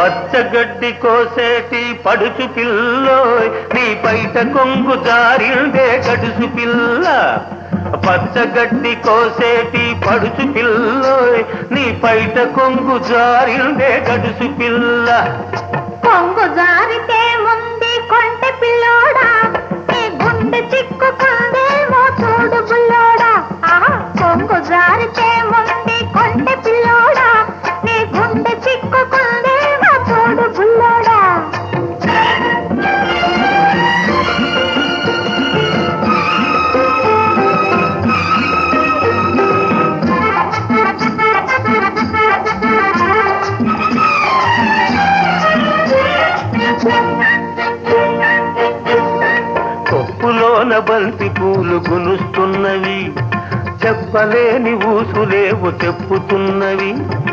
పచ్చగడ్డి కోసేటి పడుచు పిల్లోయ్ నీ బయట కొంగు జారిందే గడుసు పిల్ల పచ్చగడ్డి కోసేటి పడుచు పిల్లోయ్ నీ బయట కొంగు జారిందే గడుసు పిల్ల కొంగు జారితే ముందు కొంటె పిల్లోడా నీ గుండె చిక్కుకుందేమో చూడు బుల్లోడా కొంగు జారితే ముందు కొంటె పిల్లోడా నీ గుండె చిక్కుకుందేమో చూడు బుల్లోడా కొప్పులోన బంతి పూలు గునుస్తున్నవి చెప్పలేని ఊసులేవు చెప్పుతున్నవి